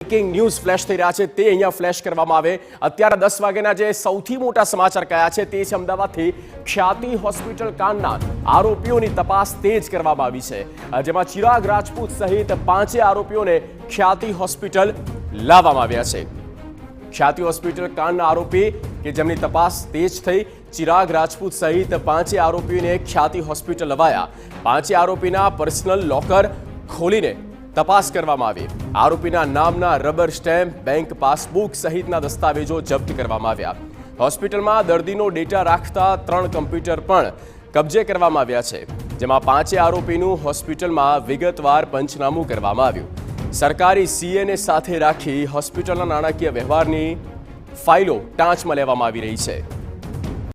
Breaking news flash થઈ રહ્યા છે તે અહીંયા ફ્લેશ કરવામાં આવે। અત્યારે 10 વાગ્યાના જે સૌથી મોટા સમાચાર કયા છે તે છે અમદાવાદથી ખ્યાતિ હોસ્પિટલ કાંડના આરોપીઓની તપાસ તેજ કરવામાં આવી છે, જેમાં ચિરાગ રાજપૂત સહિત 5 આરોપીઓને ખ્યાતિ હોસ્પિટલ લાવવામાં આવ્યા છે। ખ્યાતિ હોસ્પિટલ કાંડના આરોપી કે જેમની તપાસ તેજ થઈ, ચિરાગ રાજપૂત સહિત 5 આરોપીઓને ખ્યાતિ હોસ્પિટલ લવાયા। 5 આરોપીના પર્સનલ લોકર ખોલીને તપાસ કરવામાં આવી। આરોપીના નામના રબર સ્ટેમ્પ, બેંક પાસબુક સહિતના દસ્તાવેજો જપ્ત કરવામાં આવ્યા। હોસ્પિટલમાં દર્દીનો ડેટા રાખતા 3 કમ્પ્યુટર પણ કબજે કરવામાં આવ્યા છે, જેમાં 5 આરોપીનું હોસ્પિટલમાં વિગતવાર પંચનામું કરવામાં આવ્યું। સરકારી સીએને સાથે રાખી હોસ્પિટલના નાણાકીય વ્યવહારની ફાઇલો ટાંચમાં લેવામાં આવી રહી છે।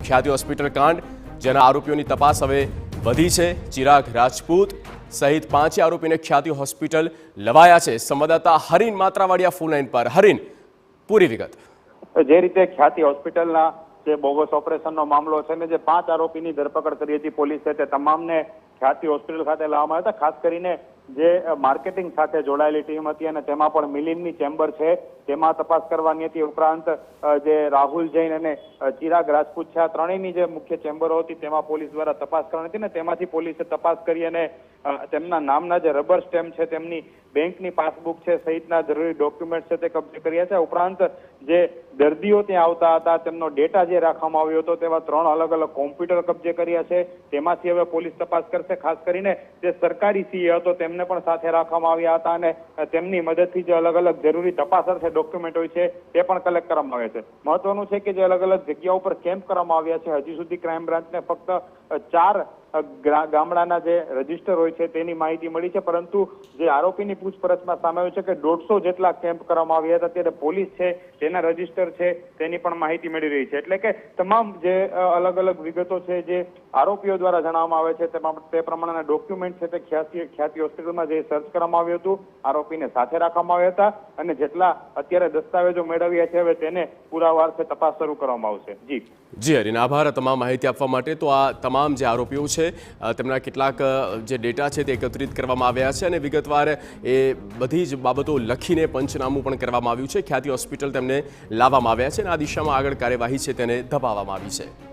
ખ્યાતિ હોસ્પિટલ કાંડ જેના આરોપીઓની તપાસ હવે વધી છે। ચિરાગ રાજપૂત સહિત 5 આરોપીને ખ્યાતિ હોસ્પિટલ લવાયા છે। સંવાદદાતા હરીન માત્રાવાડિયા ફોન લાઈન પર। હરીન, પૂરી વિગત। જે રીતે ખ્યાતિ હોસ્પિટલના જે બોગસ ઓપરેશનનો મામલો છે ને જે 5 આરોપીની ધરપકડ કરી હતી પોલીસે, તે તમામને ખ્યાતિ હોસ્પિટલ ખાતે લાવવામાં આવ્યા હતા। ખાસ કરીને જે માર્કેટિંગ સાથે જોડાયેલી ટીમ હતી અને તેમાં પણ મિલિંદની ચેમ્બર છે તેમાં તપાસ કરવાની હતી। ઉપરાંત જે રાહુલ જૈન અને ચિરાગ રાજપૂત છે, આ ત્રણેયની જે મુખ્ય ચેમ્બરો હતી તેમાં પોલીસ દ્વારા તપાસ કરવાની હતી ને તેમાંથી પોલીસે તપાસ કરી અને તેમના નામના જે રબર સ્ટેમ્પ છે, તેમની બેંકની પાસબુક છે સહિતના જરૂરી ડોક્યુમેન્ટ છે તે કબજે કર્યા છે। ઉપરાંત જે દર્દીઓ ત્યાં આવતા હતા તેમનો ડેટા જે રાખવામાં આવ્યો હતો તેવા 3 અલગ અલગ કોમ્પ્યુટર કબજે કર્યા છે। તેમાંથી હવે પોલીસ તપાસ કરશે। ખાસ કરીને જે સરકારી સીએ હતો તેમને પણ સાથે રાખવામાં આવ્યા હતા અને તેમની મદદથી જે અલગ અલગ જરૂરી તપાસ અર્થે ડોક્યુમેન્ટ હોય છે તે પણ કલેક્ટ કરવામાં આવે છે। મહત્વનું છે કે જે અલગ અલગ જગ્યાઓ પર કેમ્પ કરવામાં આવ્યા છે, હજી સુધી ક્રાઇમ બ્રાન્ચને ફક્ત 4 ગામડાના જે રજીસ્ટર હોય છે તેની માહિતી મળી છે, પરંતુ જે આરોપીની પૂછપરછમાં સામે આવ્યું છે કે 150 જેટલા કેમ્પ કરવામાં આવ્યા હતા। ત્યારે પોલીસ છે તેના રજીસ્ટર છે તેની પણ માહિતી મળી રહી છે। એટલે કે તમામ જે અલગ અલગ વિગતો છે જે આરોપીઓ દ્વારા જણાવવામાં આવે છે તે પ્રમાણેના ડોક્યુમેન્ટ છે તે ખ્યાતિ હોસ્પિટલમાં જે સર્ચ કરવામાં આવ્યું હતું, આરોપીને સાથે રાખવામાં આવ્યા હતા અને જેટલા અત્યારે દસ્તાવેજો મેળવ્યા છે હવે તેને પુરાવા અર્થે તપાસ શરૂ કરવામાં આવશે। જી હરીન, આભાર તમામ માહિતી આપવા માટે। તો આ તમામ જે આરોપીઓ છે તેમના કેટલાક જે ડેટા છે તે એકત્રિત કરવામાં આવ્યા છે અને વિગતવાર એ બધી જ બાબતો લખીને પંચનામું પણ કરવામાં આવ્યું છે। ખ્યાતિ હોસ્પિટલ તેમને લાવવામાં આવ્યા છે અને આ દિશામાં આગળ કાર્યવાહી છે તેને ધપાવવામાં આવી છે।